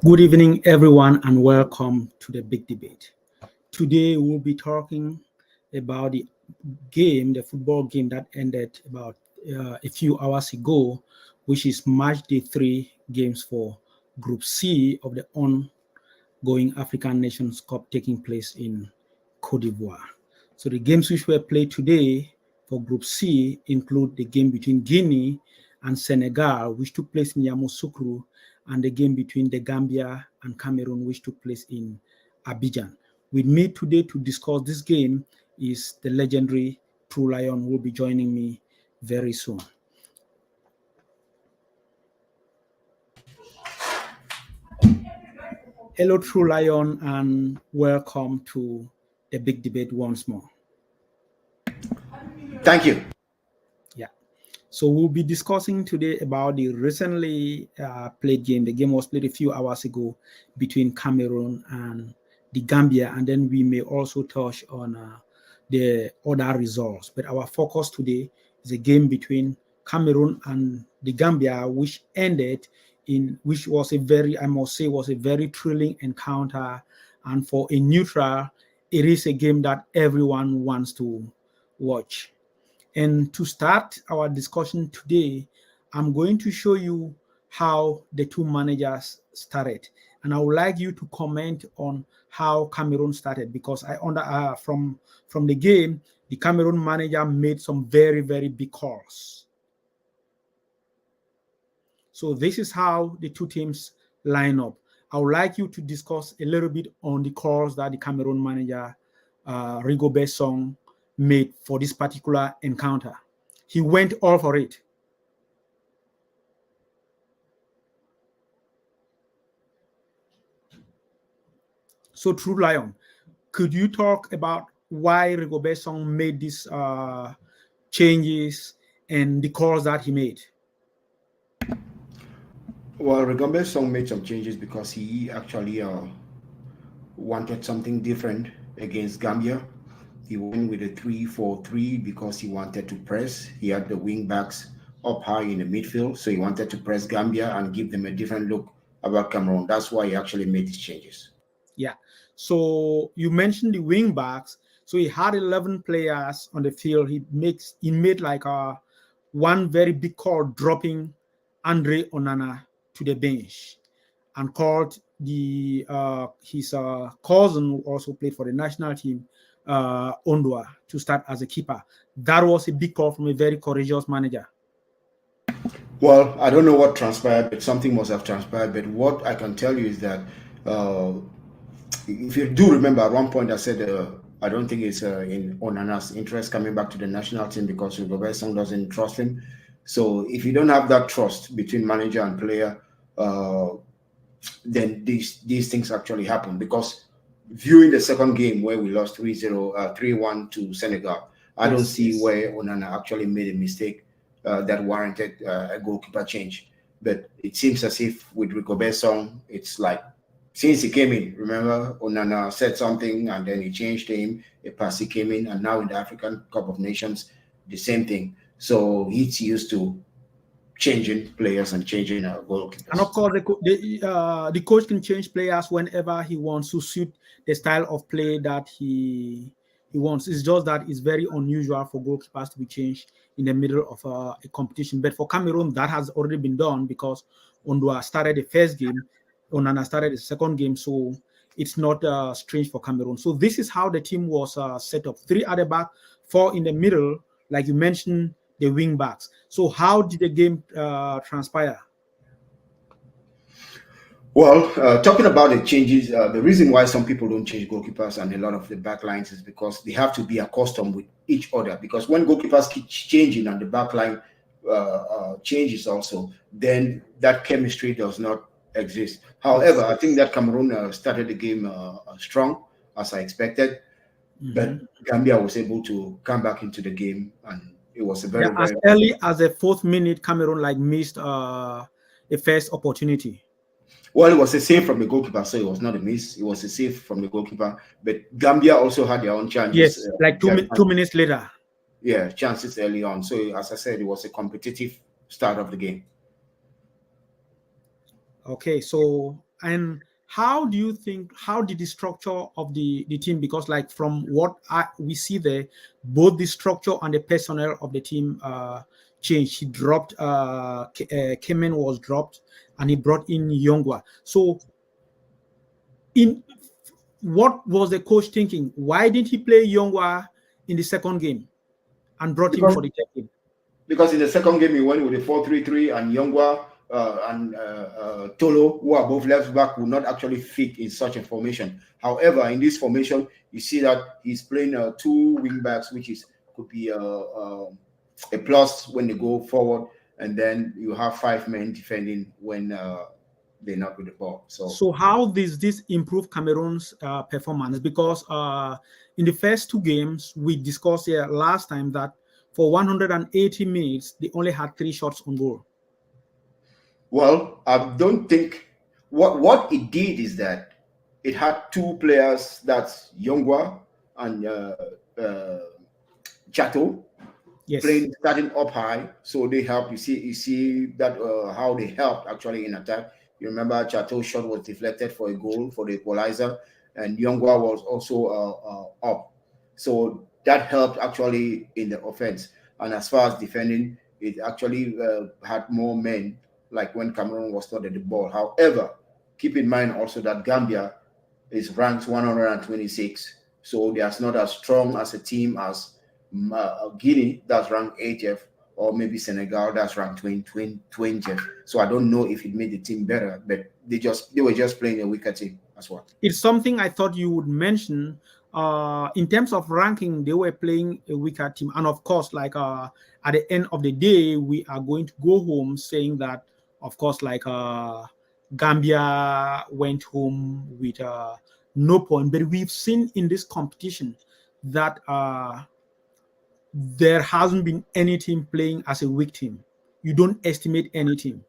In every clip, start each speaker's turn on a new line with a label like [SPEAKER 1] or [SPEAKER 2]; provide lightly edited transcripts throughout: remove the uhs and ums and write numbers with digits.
[SPEAKER 1] Good evening, everyone, and welcome to the big debate. Today, we'll be talking about the game, the football game that ended about a few hours ago, which is match day 3 games for Group C of the ongoing African Nations Cup taking place in Cote d'Ivoire. So, the games which were played today for Group C include the game between Guinea and Senegal, which took place in Yamoussoukro, and the game between the Gambia and Cameroon, which took place in Abidjan. With me today to discuss this game is the legendary Tru3Lion, who will be joining me very soon. Hello, Tru3Lion, and welcome to the big debate once more.
[SPEAKER 2] Thank you.
[SPEAKER 1] Yeah. So we'll be discussing today about the recently played game. The game was played a few hours ago between Cameroon and the Gambia, and then we may also touch on the other results. But our focus today is a game between Cameroon and the Gambia, which ended in, which was a very, I must say, was a very thrilling encounter. And for a neutral, it is a game that everyone wants to watch. And to start our discussion today, I'm going to show you how the two managers started. And I would like you to comment on how Cameroon started, because I from the game, the Cameroon manager made some very, very big calls. So this is how the two teams line up. I would like you to discuss a little bit on the calls that the Cameroon manager, Rigobert Song, made for this particular encounter. He went all for it. So, Tru3Lion, could you talk about why Rigobert Song made these changes and the calls that he made?
[SPEAKER 2] Well, Rigobert Song made some changes because he actually wanted something different against Gambia. He went with a 3-4-3 because he wanted to press. He had the wing backs up high in the midfield, so he wanted to press Gambia and give them a different look about Cameroon. That's why he actually made these changes.
[SPEAKER 1] Yeah. So you mentioned the wing backs. So he had 11 players on the field. He made like one very big call, dropping Andre Onana to the bench, and called the his cousin, who also played for the national team, Ondua, to start as a keeper. That was a big call from a very courageous manager.
[SPEAKER 2] Well, I don't know what transpired, but something must have transpired. But what I can tell you is that if you do remember, at one point I said I don't think it's in Onana's interest coming back to the national team because Rigobert Song doesn't trust him. So if you don't have that trust between manager and player, then these things actually happen. Because viewing the second game where we lost 3-1 to Senegal, I don't see where Onana actually made a mistake that warranted a goalkeeper change. But it seems as if with Rigobert Song, it's like since he came in, remember, Onana said something and then he changed him. A Passy came in, and now in the African Cup of Nations, the same thing. So he's used to changing players and changing goalkeepers.
[SPEAKER 1] And of course, the coach can change players whenever he wants to suit the style of play that he wants. It's just that it's very unusual for goalkeepers to be changed in the middle of a competition. But for Cameroon, that has already been done because Ondua started the first game, Onana started the second game, so it's not strange for Cameroon. So this is how the team was set up: 3 at the back, 4 in the middle, like you mentioned, the wing backs. So how did the game transpire?
[SPEAKER 2] Well, talking about the changes, the reason why some people don't change goalkeepers and a lot of the back lines is because they have to be accustomed with each other. Because when goalkeepers keep changing and the back line changes also, then that chemistry does not exist. However, I think that Cameroon started the game strong, as I expected, but Gambia was able to come back into the game, and it was a very,
[SPEAKER 1] as early as the 4th minute, Cameroon missed a first opportunity.
[SPEAKER 2] Well, it was a save from the goalkeeper, so it was not a miss. It was a save from the goalkeeper. But Gambia also had their own chances.
[SPEAKER 1] Yes, like 2 minutes later.
[SPEAKER 2] Yeah, chances early on. So, as I said, it was a competitive start of the game.
[SPEAKER 1] Okay, so And how do you think, how did the structure of the team, because like from what we see there, both the structure and the personnel of the team changed. He dropped, Kemen was dropped, and he brought in Yongwa. So in what was the coach thinking? Why didn't he play Yongwa in the second game and brought him
[SPEAKER 2] because
[SPEAKER 1] for the third game?
[SPEAKER 2] because in the second game he went with a 4-3-3, and Yongwa and Tolo, who are both left back, will not actually fit in such a formation. However, in this formation, you see that he's playing two wing backs, which is could be a plus when they go forward, and then you have 5 men defending when they're not with the ball.
[SPEAKER 1] So how does this improve Cameroon's performance? Because in the first 2 games, we discussed here last time that for 180 minutes, they only had 3 shots on goal.
[SPEAKER 2] Well, I don't think what it did is that it had 2 players, that's Yongwa and Chateau,
[SPEAKER 1] yes,
[SPEAKER 2] playing starting up high, so they help. You see that how they helped actually in attack. You remember Chateau's shot was deflected for a goal for the equalizer, and Yongwa was also up, so that helped actually in the offense. And as far as defending, it actually had more men, like when Cameroon was not at the ball. However, keep in mind also that Gambia is ranked 126, so they are not as strong as a team as Guinea, that's ranked 80th, or maybe Senegal, that's ranked 20th. So I don't know if it made the team better, but they were just playing a weaker team as well.
[SPEAKER 1] It's something I thought you would mention. In terms of ranking, they were playing a weaker team, and of course, like at the end of the day, we are going to go home saying that, of course, like Gambia went home with no point. But we've seen in this competition that there hasn't been any team playing as a weak team. You don't estimate any team.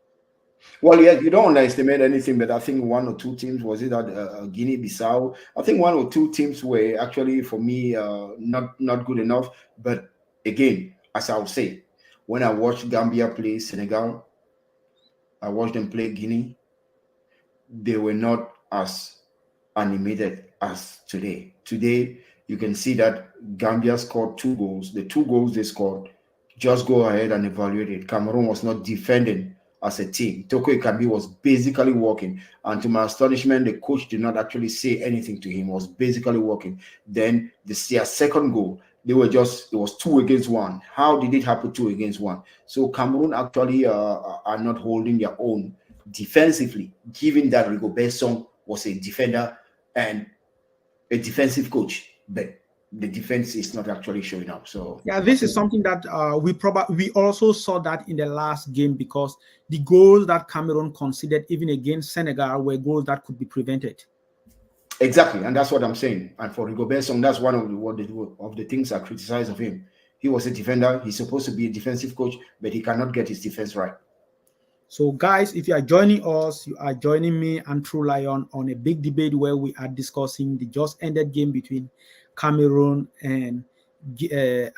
[SPEAKER 2] Well, yeah, you don't underestimate anything, but I think 1 or 2 teams, was it at Guinea-Bissau? I think 1 or 2 teams were actually, for me, not good enough. But again, as I would say, when I watched Gambia play Senegal, I watched them play Guinea, they were not as animated as today. Today, you can see that Gambia scored 2 goals. The 2 goals they scored, just go ahead and evaluate it. Cameroon was not defending as a team. Toko Ikabi was basically walking. And to my astonishment, the coach did not actually say anything to him. He was basically walking. Then their second goal, it was 2 against 1. How did it happen 2 against 1? So Cameroon actually are not holding their own defensively, given that Rigobert Song was a defender and a defensive coach, but the defense is not actually showing up. So
[SPEAKER 1] yeah, this is something that we also saw that in the last game, because the goals that Cameroon conceded even against Senegal were goals that could be prevented.
[SPEAKER 2] Exactly, and that's what I'm saying. And for Rigobert Song, that's one of the things I criticize of him. He was a defender. He's supposed to be a defensive coach, but he cannot get his defense right.
[SPEAKER 1] So, guys, if you are joining us, you are joining me and Tru3Lion on a big debate where we are discussing the just ended game between Cameroon and the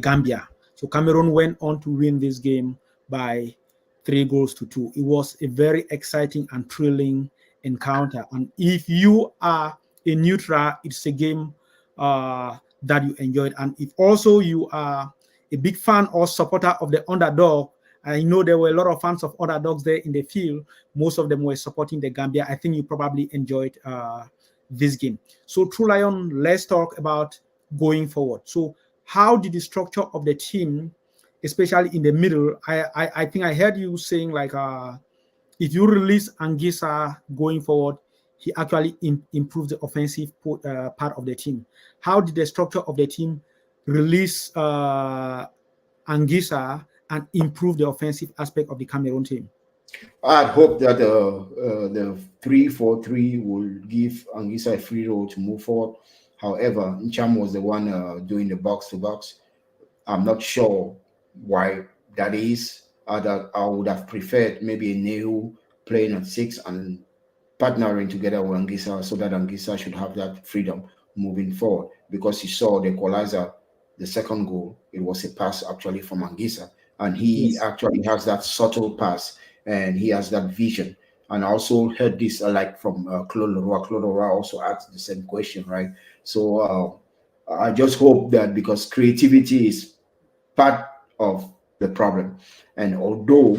[SPEAKER 1] Gambia. So Cameroon went on to win this game by 3-2. It was a very exciting and thrilling encounter. And if you are a neutral, it's a game that you enjoyed. And if also you are a big fan or supporter of the underdog, I know there were a lot of fans of underdogs there in the field. Most of them were supporting the Gambia. I think you probably enjoyed this game. So Tru3Lion, let's talk about going forward. So how did the structure of the team, especially in the middle, I think I heard you saying like if you release Anguissa going forward, he actually improved the offensive part of the team. How did the structure of the team release Anguissa and improve the offensive aspect of the Cameroon team?
[SPEAKER 2] I'd hope that the 3-4-3 will give Anguissa a free role to move forward. However, Ncham was the one doing the box-to-box. I'm not sure why that is. That I would have preferred maybe a Nehu playing at 6 and partnering together with Anguissa, so that Anguissa should have that freedom moving forward. Because you saw the equalizer, the second goal, it was a pass actually from Anguissa. And he actually has that subtle pass, and he has that vision. And I also heard this like from Claude Leroy. Claude Leroy also asked the same question, right? So I just hope that, because creativity is part of the problem, and although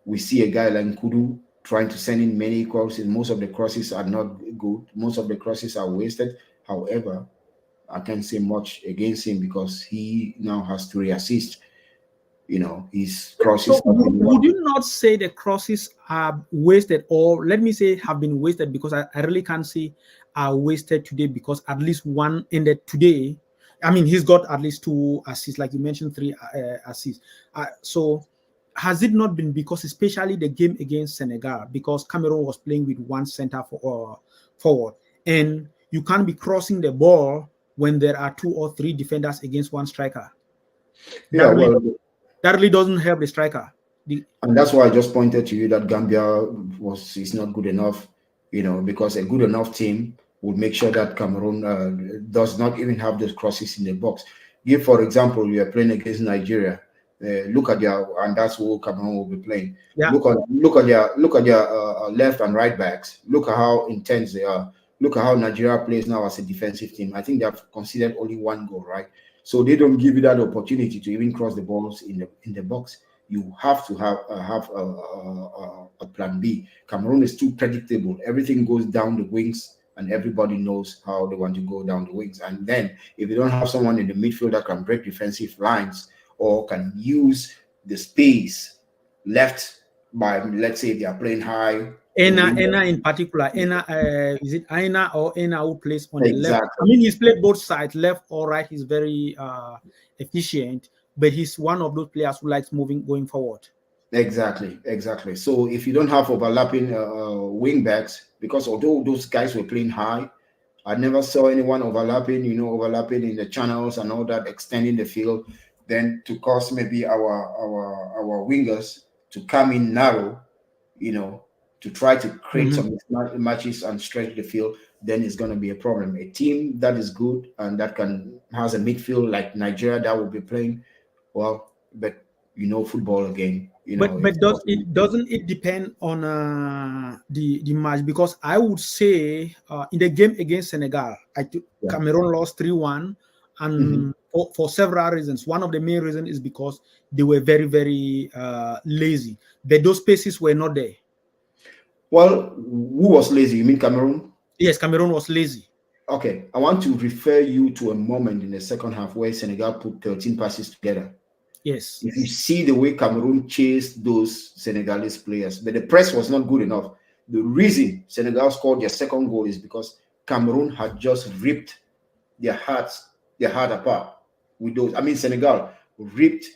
[SPEAKER 2] we see a guy like Kudu trying to send in many crosses, most of the crosses are not good. Most of the crosses are wasted. However, I can't say much against him because he now has 3 assists. His crosses
[SPEAKER 1] So
[SPEAKER 2] have been
[SPEAKER 1] would
[SPEAKER 2] one.
[SPEAKER 1] you not say the crosses are wasted, or let me say have been wasted, because I really can't say are wasted today, because at least one ended today. I mean, he's got at least 2 assists, like you mentioned, 3 assists. So has it not been because, especially the game against Senegal, because Cameroon was playing with one center forward, and you can't be crossing the ball when there are 2 or 3 defenders against one striker.
[SPEAKER 2] Yeah,
[SPEAKER 1] That really
[SPEAKER 2] well,
[SPEAKER 1] that really doesn't help the striker.
[SPEAKER 2] and that's why I just pointed to you that Gambia is not good enough, because a good enough team would make sure that Cameroon does not even have those crosses in the box. Give, for example, you are playing against Nigeria. Look at their, and that's who Cameroon will be playing.
[SPEAKER 1] Yeah.
[SPEAKER 2] Look at their left and right backs. Look at how intense they are. Look at how Nigeria plays now as a defensive team. I think they have considered only 1 goal, right? So they don't give you that opportunity to even cross the balls in the box. You have to have a plan B. Cameroon is too predictable. Everything goes down the wings, and everybody knows how they want to go down the wings. And then, if you don't have someone in the midfield that can break defensive lines or can use the space left by, let's say, they are playing high.
[SPEAKER 1] Ena in particular, is it Aina or Ena who plays on the left? I
[SPEAKER 2] Exactly.
[SPEAKER 1] mean, he's played both sides, left or right. He's very efficient, but he's one of those players who likes going forward.
[SPEAKER 2] Exactly. So if you don't have overlapping wing backs, because although those guys were playing high, I never saw anyone overlapping in the channels and all that, extending the field, then to cause maybe our wingers to come in narrow, to try to create some matches and stretch the field. Then it's going to be a problem. A team that is good and that has a midfield like Nigeria that will be playing well, but football again.
[SPEAKER 1] But doesn't it depend on the match? Because I would say in the game against Senegal, Cameroon lost 3-1, and for several reasons. One of the main reasons is because they were very, very lazy. But those spaces were not there.
[SPEAKER 2] Well, who was lazy? You mean Cameroon?
[SPEAKER 1] Yes, Cameroon was lazy.
[SPEAKER 2] Okay, I want to refer you to a moment in the second half where Senegal put 13 passes together.
[SPEAKER 1] Yes.
[SPEAKER 2] If you see the way Cameroon chased those Senegalese players, but the press was not good enough. The reason Senegal scored their second goal is because Cameroon had just ripped their heart apart with those. I mean, Senegal ripped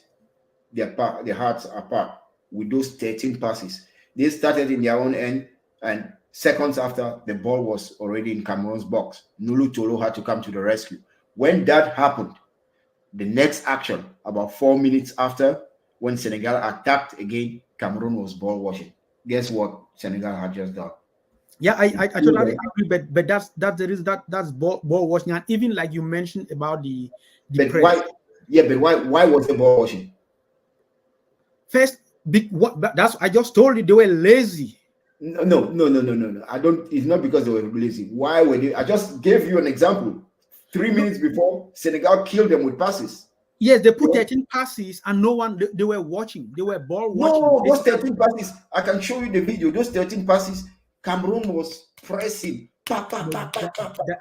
[SPEAKER 2] their hearts apart with those 13 passes. They started in their own end, and seconds after, the ball was already in Cameroon's box. Nulu Tolo had to come to the rescue. When that happened, the next action, about 4 minutes after, when Senegal attacked again, Cameroon was ball watching. Guess what Senegal had just done?
[SPEAKER 1] Yeah, I totally agree, but that's the reason that's ball watching, and even like you mentioned about the
[SPEAKER 2] but
[SPEAKER 1] press.
[SPEAKER 2] Why was the ball watching?
[SPEAKER 1] First, that's I just told you they were lazy.
[SPEAKER 2] No. I don't. It's not because they were lazy. Why were they? I just gave you an example. 3 minutes before, Senegal killed them with passes.
[SPEAKER 1] Yes, they put 13 passes and no one, they were watching. They were ball watching.
[SPEAKER 2] No, those 13 passes, I can show you the video. Those 13 passes, Cameroon was pressing.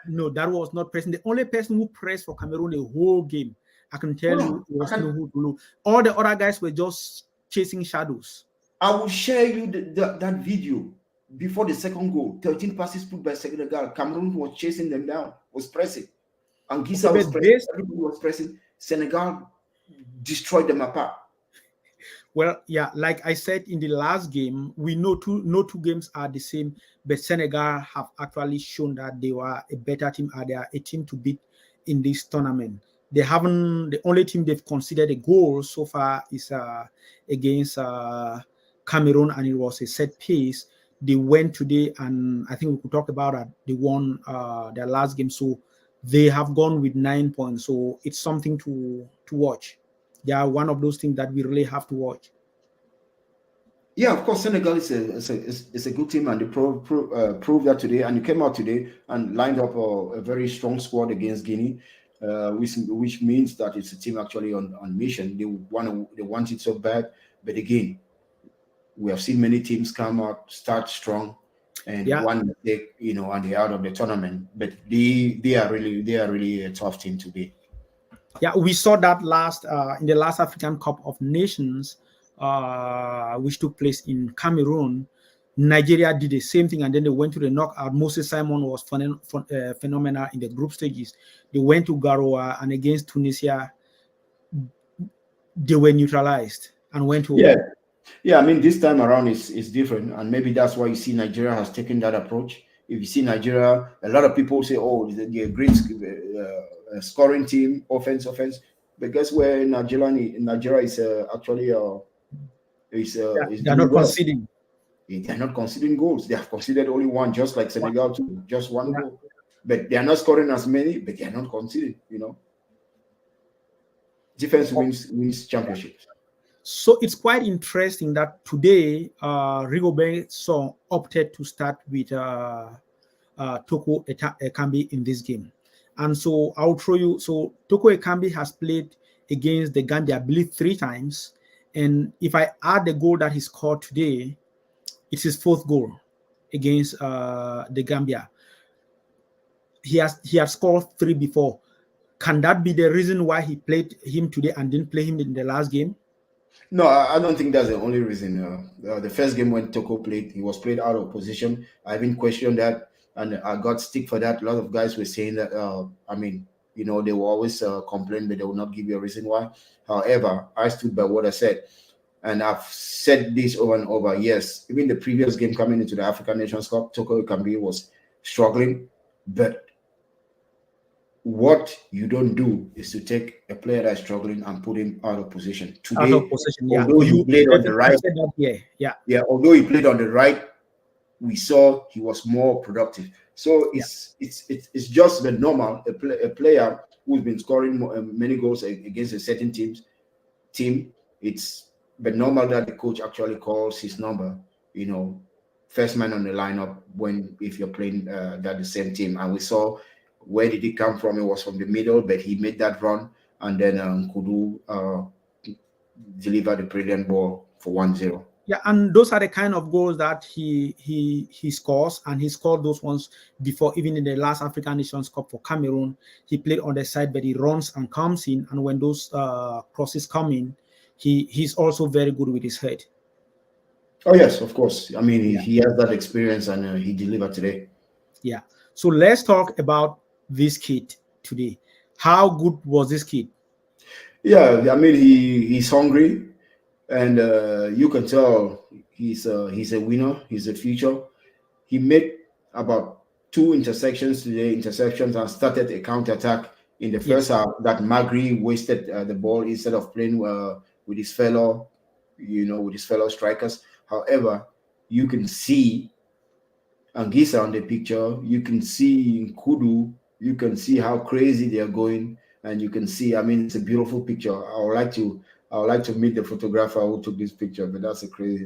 [SPEAKER 1] No, that was not pressing. The only person who pressed for Cameroon the whole game, I can tell you, was Nuhu. All the other guys were just chasing shadows.
[SPEAKER 2] I will share you that video before the second goal. 13 passes put by Senegal. Cameroon was chasing them down, was pressing. Anguissa was pressing. Everybody was pressing. Senegal destroyed them apart.
[SPEAKER 1] Well, yeah, like I said in the last game, we know no two games are the same, but Senegal have actually shown that they were a better team, they are a team to beat in this tournament. They haven't, the only team they've considered a goal so far is against Cameroon, and it was a set piece. They went today, and I think we could talk about that. They won their last game, so they have gone with 9 points. So it's something to watch. They are one of those things that we really have to watch.
[SPEAKER 2] Yeah, of course, Senegal is a good team, and they proved that today. And you came out today and lined up a very strong squad against Guinea, which means that it's a team actually on mission. They want it so bad, but again, we have seen many teams come out start strong, and
[SPEAKER 1] Yeah,
[SPEAKER 2] one mistake, and they're out of the tournament. But they are really a tough team to beat.
[SPEAKER 1] yeah, we saw that last in the last African Cup of Nations, which took place in Cameroon. Nigeria did the same thing, and then they went to the knockout. Moses Simon was phenomenal in the group stages. They went to Garoua, and against Tunisia, they were neutralized and went
[SPEAKER 2] Yeah,
[SPEAKER 1] home.
[SPEAKER 2] yeah. I mean, this time around is different, and maybe that's why you see Nigeria has taken that approach. If you see Nigeria, a lot of people say, "Oh, they're a great scoring team, offense." But guess where Nigeria is actually
[SPEAKER 1] Yeah,
[SPEAKER 2] is
[SPEAKER 1] they are
[SPEAKER 2] doing
[SPEAKER 1] not
[SPEAKER 2] well.
[SPEAKER 1] conceding.
[SPEAKER 2] They are not conceding goals. They have conceded only one, just like Senegal too, just one
[SPEAKER 1] Yeah.
[SPEAKER 2] goal. But they are not scoring as many, but they are not conceding. Defense wins championships.
[SPEAKER 1] So it's quite interesting that today Rigobert Song opted to start with Toko Ekambi in this game. And so I'll show you. So Toko Ekambi has played against the Gambia, I believe, 3 times. And if I add the goal that he scored today, it's his 4th goal against the Gambia. He has scored 3 before. Can that be the reason why he played him today and didn't play him in the last game?
[SPEAKER 2] No, I don't think that's the only reason. The first game when Toko played, he was played out of position. I even questioned that, and I got stick for that. A lot of guys were saying that. I mean, they will always complain, but they will not give you a reason why. However, I stood by what I said, and I've said this over and over. Yes, even the previous game coming into the African Nations Cup, Toko Ekambi was struggling, but what you don't do is to take a player that's struggling and put him out of position.
[SPEAKER 1] Out of
[SPEAKER 2] Today,
[SPEAKER 1] possession, yeah.
[SPEAKER 2] although he played on the
[SPEAKER 1] You
[SPEAKER 2] right,
[SPEAKER 1] said that, yeah.
[SPEAKER 2] yeah, although he played on the right, we saw he was more productive. So
[SPEAKER 1] Yeah.
[SPEAKER 2] it's just the normal a player who's been scoring many goals against a certain team. It's the normal that the coach actually calls his number. First man on the lineup if you're playing that the same team. And we saw where did he come from? It was from the middle, but he made that run, and then Kudu delivered a brilliant ball for 1-0.
[SPEAKER 1] Yeah, and those are the kind of goals that he scores, and he scored those ones before. Even in the last African Nations Cup for Cameroon, he played on the side, but he runs and comes in, and when those crosses come in, he's also very good with his head.
[SPEAKER 2] Oh yes, of course. I mean, he has that experience, and he delivered today.
[SPEAKER 1] Yeah. So let's talk about this kid today. How good was this kid?
[SPEAKER 2] Yeah, I mean, he's hungry, and you can tell he's a winner. He's a future. He made about 2 interceptions today, and started a counter attack in the first half. That Magri wasted the ball instead of playing with his fellow strikers. However, you can see Angisa on the picture. You can see Kudu. You can see how crazy they are going, and you can see. I mean, it's a beautiful picture. I would like to meet the photographer who took this picture, but that's a crazy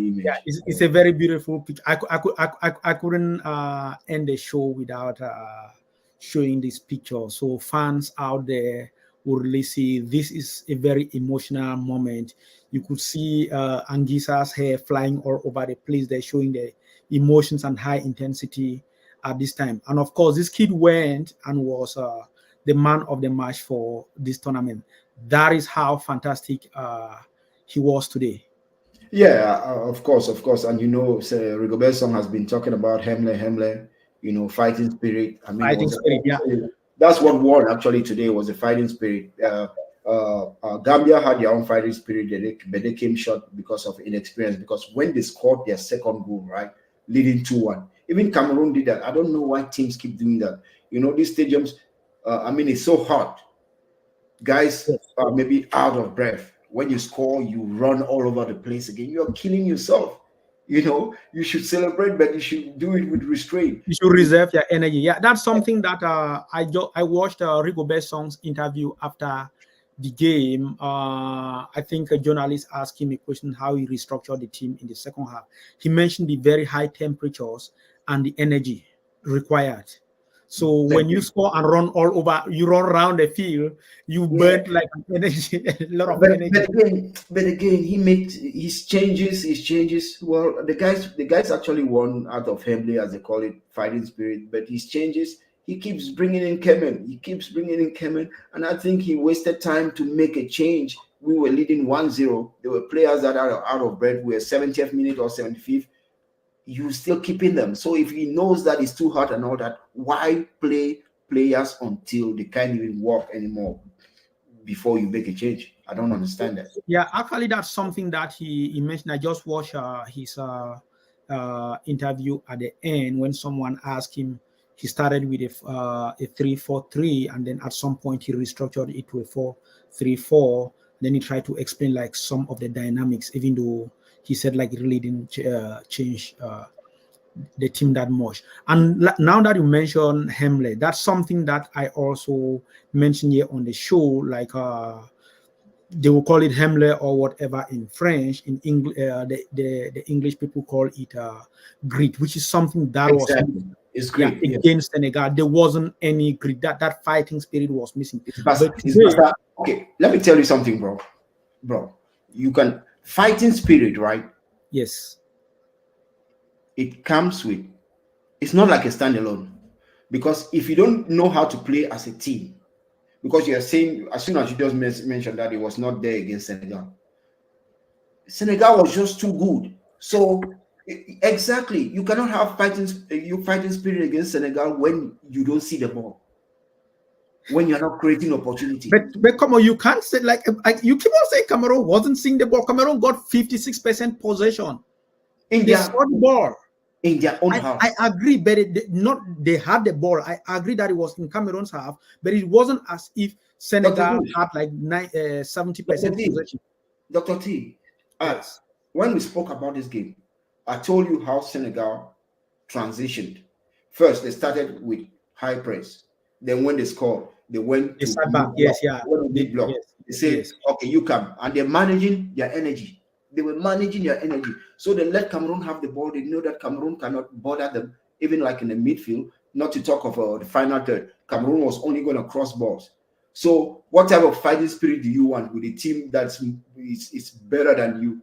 [SPEAKER 2] image.
[SPEAKER 1] Yeah, it's a very beautiful picture. I couldn't end the show without showing this picture. So fans out there will really see this is a very emotional moment. You could see Angisa's hair flying all over the place. They're showing the emotions and high intensity at this time. And of course, this kid went and was the man of the match for this tournament. That is how fantastic he was today.
[SPEAKER 2] Yeah, of course, and Rigobert Song has been talking about Hemle, fighting spirit. I mean,
[SPEAKER 1] Fighting spirit, yeah.
[SPEAKER 2] That's what won actually today was the fighting spirit. Gambia had their own fighting spirit, but they came short because of inexperience. Because when they scored their second goal, right, leading 2-1, even Cameroon did that. I don't know why teams keep doing that. These stadiums, I mean, it's so hot. Guys are maybe out of breath. When you score, you run all over the place again. You're killing yourself. You should celebrate, but you should do it with restraint.
[SPEAKER 1] You should reserve your energy. Yeah, that's something that I watched Rigobert Song's interview after the game, I think a journalist asked him a question how he restructured the team in the second half. He mentioned the very high temperatures and the energy required. So when you score and run all over, you run around the field, you burn like energy, a lot of energy.
[SPEAKER 2] But again, he made his changes. His changes. Well, the guys actually won out of Hembley, as they call it, fighting spirit. But his changes, he keeps bringing in Kemen. He keeps bringing in Kemen, and I think he wasted time to make a change. We were leading 1-0. There were players that are out of breath. We were 70th minute or 75th. You still keeping them. So if he knows that it's too hot and all that, why play players until they can't even walk anymore before you make a change? I don't understand that.
[SPEAKER 1] Yeah, actually, that's something that he mentioned. I just watched his interview at the end when someone asked him. He started with a 3-4-3, and then at some point he restructured it to a 4-3-4. Then he tried to explain like some of the dynamics, even though he said like it really didn't change the team that much. And now that you mentioned Hemley, that's something that I also mentioned here on the show. Like they will call it Hemley or whatever in French. In English, the English people call it grit, which is something that
[SPEAKER 2] exactly.
[SPEAKER 1] was
[SPEAKER 2] it's great
[SPEAKER 1] against Senegal. There wasn't any grit. That fighting spirit was missing.
[SPEAKER 2] Okay, let me tell you something, bro. You can fighting spirit, right?
[SPEAKER 1] Yes.
[SPEAKER 2] It comes with. It's not like a standalone, because if you don't know how to play as a team, because you are saying as soon as you just mentioned that it was not there against Senegal. Senegal was just too good. So exactly, you cannot have fighting spirit against Senegal when you don't see the ball, when you're not creating opportunity.
[SPEAKER 1] But come on, you can't say like you keep on saying Cameroon wasn't seeing the ball. Cameroon got 56% possession. They saw the ball
[SPEAKER 2] in their own half.
[SPEAKER 1] I agree, but they had the ball. I agree that it was in Cameroon's half, but it wasn't as if Senegal had like 70% possession.
[SPEAKER 2] Dr. T, yes. When we spoke about this game, I told you how Senegal transitioned. First, they started with high press. Then when they scored, they went to
[SPEAKER 1] back. Yes,
[SPEAKER 2] big block. Yes, they said, okay, you come. And they're managing their energy. They were managing their energy. So they let Cameroon have the ball. They know that Cameroon cannot bother them, even like in the midfield, not to talk of the final third. Cameroon was only going to cross balls. So what type of fighting spirit do you want with a team that's is better than you?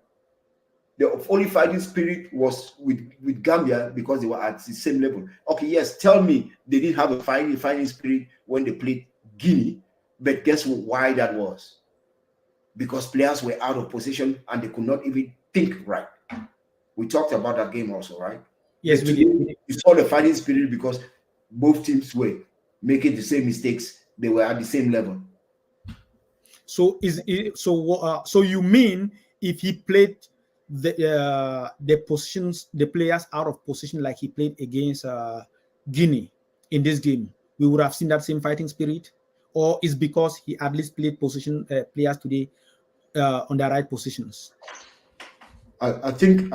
[SPEAKER 2] The only fighting spirit was with Gambia because they were at the same level. Okay, yes, tell me they didn't have a fighting spirit when they played Guinea, but guess why that was? Because players were out of position and they could not even think right. We talked about that game also, right?
[SPEAKER 1] Yes, we did.
[SPEAKER 2] You saw the fighting spirit because both teams were making the same mistakes. They were at the same level.
[SPEAKER 1] So so you mean if he played the positions, the players out of position like he played against Guinea in this game, we would have seen that same fighting spirit? Or is because he at least played position players today on the right positions?
[SPEAKER 2] I think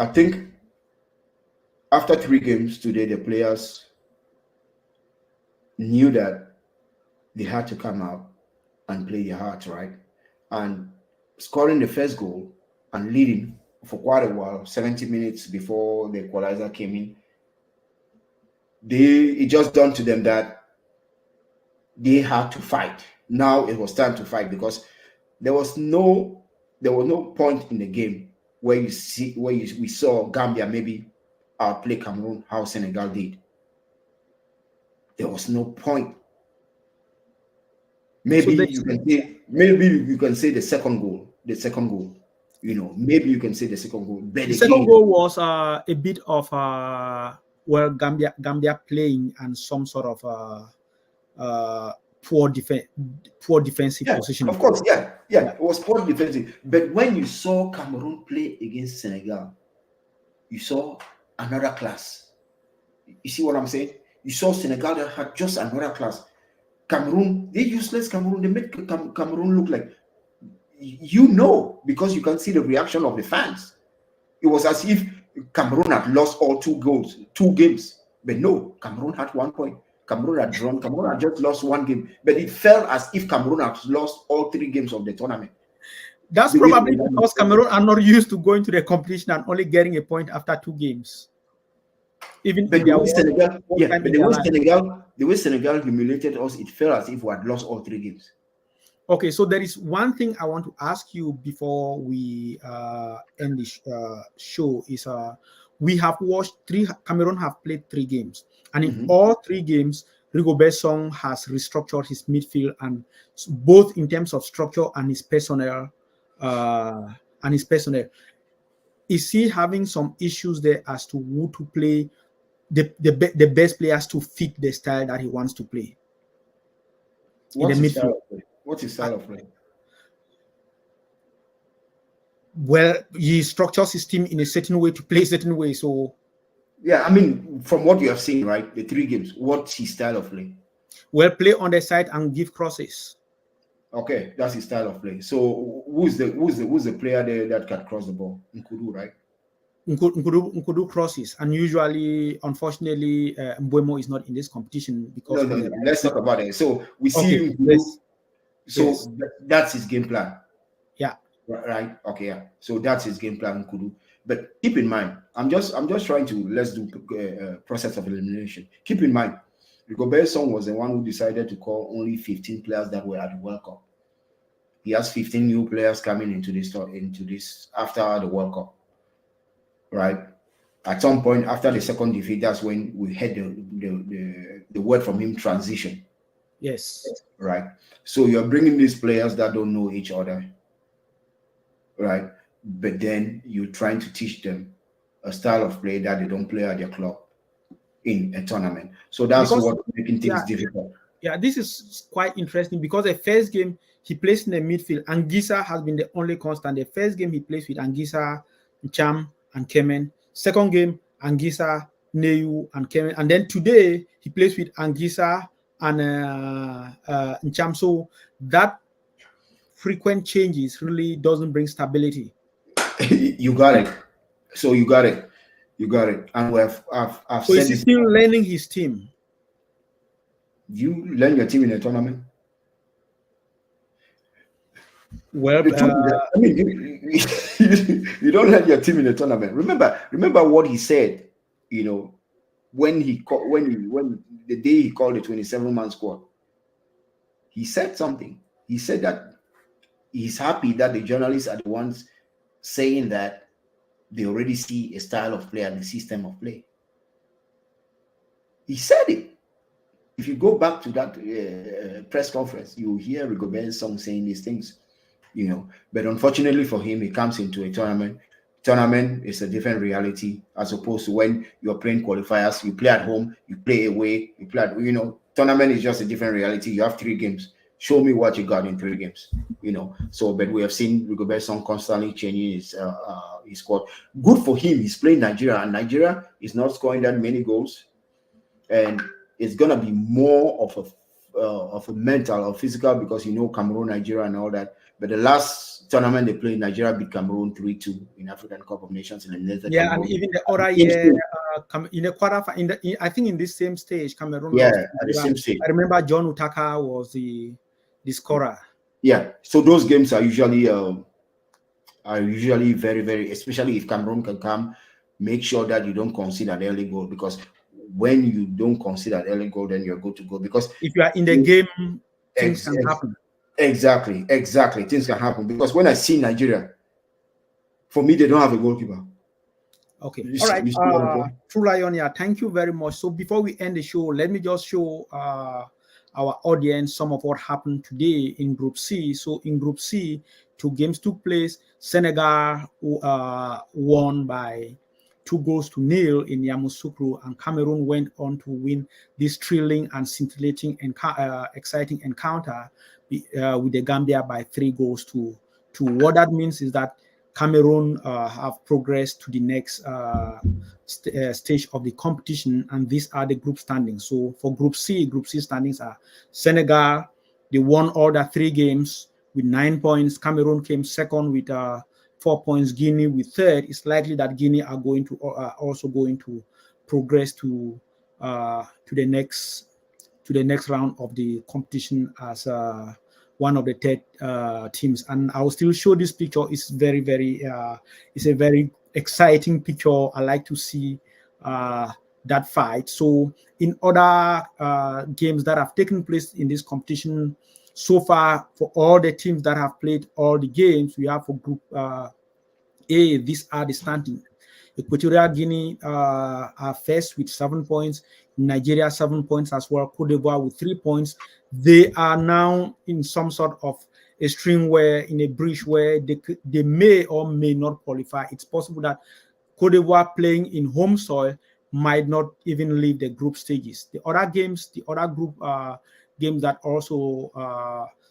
[SPEAKER 2] after 3 games today, the players knew that they had to come out and play their hearts, right? And scoring the first goal and leading for quite a while, 70 minutes before the equalizer came in, it just done to them that they had to fight. Now it was time to fight because there was no point in the game where we saw Gambia maybe outplay Cameroon how Senegal did. There was no point. Maybe you can say the second goal. You know, maybe you can say the second goal. But
[SPEAKER 1] the second goal was a bit of Gambia playing and some sort of poor defensive position.
[SPEAKER 2] Of course, yeah. It was poor defensive. But when you saw Cameroon play against Senegal, you saw another class. You see what I'm saying? You saw Senegal that had just another class. Cameroon, they useless Cameroon. They made Cameroon look like, because you can see the reaction of the fans. It was as if Cameroon had lost all 2 games. But no, Cameroon had 1 point. Cameroon had drawn. Cameroon had just lost one game, but it felt as if Cameroon had lost all 3 games of the tournament.
[SPEAKER 1] That's probably because Cameroon are not used to going to the competition and only getting a point after 2 games. Even
[SPEAKER 2] but
[SPEAKER 1] in
[SPEAKER 2] the
[SPEAKER 1] their
[SPEAKER 2] way Senegal, yeah, but
[SPEAKER 1] the
[SPEAKER 2] way Senegal humiliated us, it felt as if we had lost all 3 games.
[SPEAKER 1] Okay, so there is one thing I want to ask you before we end the show. Is we have watched Cameroon have played 3 games, and in all 3 games, Rigobert Song has restructured his midfield, and both in terms of structure and his personnel. Is he having some issues there as to who to play, the best players to fit the style that he wants to play?
[SPEAKER 2] What's his style of play? What's his style of play?
[SPEAKER 1] Well, he structures his team in a certain way to play a certain way. So,
[SPEAKER 2] yeah, I mean, from what you have seen, right, the 3 games, what's his style of play?
[SPEAKER 1] Well, play on the side and give crosses.
[SPEAKER 2] Okay, that's his style of play. So, who's the player there that can cross the ball? Nkudu, right?
[SPEAKER 1] Nkudu crosses, and usually, unfortunately, Mbeumo is not in this competition because
[SPEAKER 2] no. Let's talk about it. So we see Nkudu.
[SPEAKER 1] Yes.
[SPEAKER 2] So yes. That's his game plan.
[SPEAKER 1] Yeah.
[SPEAKER 2] Right. Okay. Yeah. So that's his game plan, Nkudu. But keep in mind, I'm just trying to let's do process of elimination. Keep in mind, Rigobert Song was the one who decided to call only 15 players that were at the World Cup. He has 15 new players coming into this after the World Cup. Right. At some point after the second defeat, that's when we had the word from him, transition.
[SPEAKER 1] Yes.
[SPEAKER 2] Right. So you're bringing these players that don't know each other. Right. But then you're trying to teach them a style of play that they don't play at their club in a tournament. So that's what's making things difficult.
[SPEAKER 1] Yeah, this is quite interesting because the first game he plays in the midfield, Anguissa has been the only constant. The first game he plays with Anguissa, Cham, and Kemen. Second game, Anguissa, Neu, and Kemen. And then today he plays with Anguissa and Cham. So that frequent changes really doesn't bring stability.
[SPEAKER 2] You got it. So you got it. And I've
[SPEAKER 1] so
[SPEAKER 2] said
[SPEAKER 1] he's still learning his team.
[SPEAKER 2] You learn your team in a tournament.
[SPEAKER 1] Well,
[SPEAKER 2] I mean, you don't learn your team in a tournament. Remember what he said. You know, when the day he called the 27-man squad, he said something. He said that he's happy that the journalists are the ones saying that they already see a style of play and a system of play. He said it. If you go back to that press conference, you hear Rigobert Song saying these things, you know. But unfortunately for him, he comes into a tournament. Tournament is a different reality as opposed to when you're playing qualifiers. You play at home, you play away, you play at, tournament is just a different reality. You have 3 games. Show me what you got in 3 games, So, but we have seen Rigobert Song constantly changing his squad. Good for him. He's playing Nigeria, and Nigeria is not scoring that many goals, and it's gonna be more of a mental or physical because Cameroon, Nigeria, and all that. But the last tournament they played, Nigeria beat Cameroon 3-2 in African Cup of Nations.
[SPEAKER 1] Yeah, and even the other year, in the quarter, I think in this same stage, Cameroon.
[SPEAKER 2] Yeah, at the same stage.
[SPEAKER 1] I remember John Utaka was the scorer.
[SPEAKER 2] Yeah, so those games are usually very, very, especially if Cameroon can come, make sure that you don't concede an early goal, because when you don't consider an early goal, then you're good to go. Because
[SPEAKER 1] if you are in the game, things can happen.
[SPEAKER 2] Exactly. Things can happen. Because when I see Nigeria, for me, they don't have a goalkeeper.
[SPEAKER 1] Okay. All right. Tru3Lion, yeah, thank you very much. So before we end the show, let me just show our audience some of what happened today in Group C. So in Group C, 2 games took place. Senegal won by 2-0 in Yamoussoukro, and Cameroon went on to win this thrilling and scintillating and exciting encounter with the Gambia by 3-2. What that means is that Cameroon have progressed to the next stage of the competition, and these are the group standings. So for Group C standings are Senegal, they won all the 3 games with 9 points. Cameroon came second with 4 points. Guinea with third. It's likely that Guinea are also going to progress to the next to the next round of the competition as one of the third teams. And I will still show this picture. It's very, very, it's a very exciting picture. I like to see that fight. So in other games that have taken place in this competition so far, for all the teams that have played all the games, we have for Group A, these are the standings. Equatorial Guinea are first with 7 points. Nigeria 7 points as well. Cote d'Ivoire with 3 points. They are now in some sort of a stream where, in a breach where they may or may not qualify. It's possible that Cote d'Ivoire playing in home soil might not even leave the group stages. The other games, the other group games that also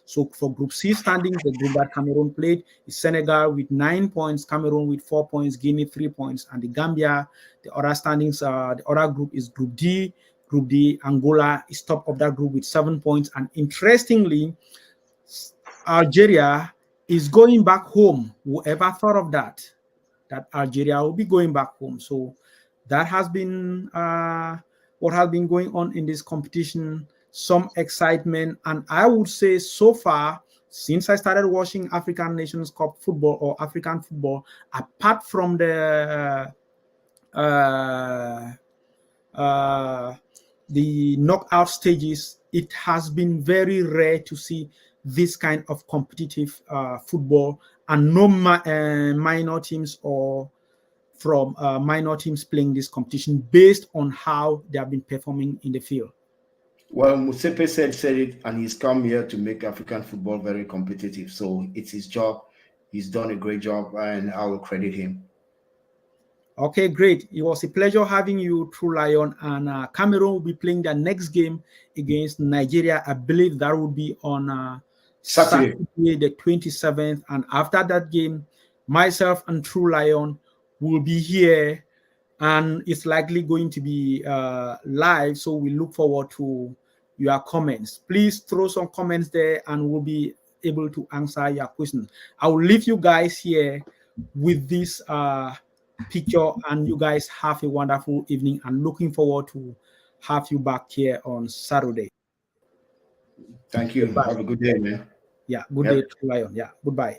[SPEAKER 1] so for Group C standings, the group that Cameroon played is Senegal with 9 points, Cameroon with 4 points, Guinea 3 points, and the Gambia. The other standings, the other group is Group D. Group D, Angola is top of that group with 7 points. And interestingly, Algeria is going back home. Whoever thought of that? That Algeria will be going back home. So that has been what has been going on in this competition. Some excitement, and I would say so far, since I started watching African Nations Cup football or African football, apart from the knockout stages, it has been very rare to see this kind of competitive football, and no minor teams or from minor teams playing this competition based on how they have been performing in the field.
[SPEAKER 2] Well, Musepe said it, and he's come here to make African football very competitive. So it's his job. He's done a great job, and I will credit him.
[SPEAKER 1] Okay, great. It was a pleasure having you, Tru3Lion. And Cameroon will be playing their next game against Nigeria. I believe that will be on Saturday, the 27th. And after that game, myself and Tru3Lion will be here, and it's likely going to be live. So we look forward to your comments. Please throw some comments there, and we'll be able to answer your questions. I will leave you guys here with this picture, and you guys have a wonderful evening, and looking forward to have you back here on Saturday.
[SPEAKER 2] Thank you. Goodbye. Have a good day, man.
[SPEAKER 1] Yeah, good day, Tru3Lion. Yeah, goodbye.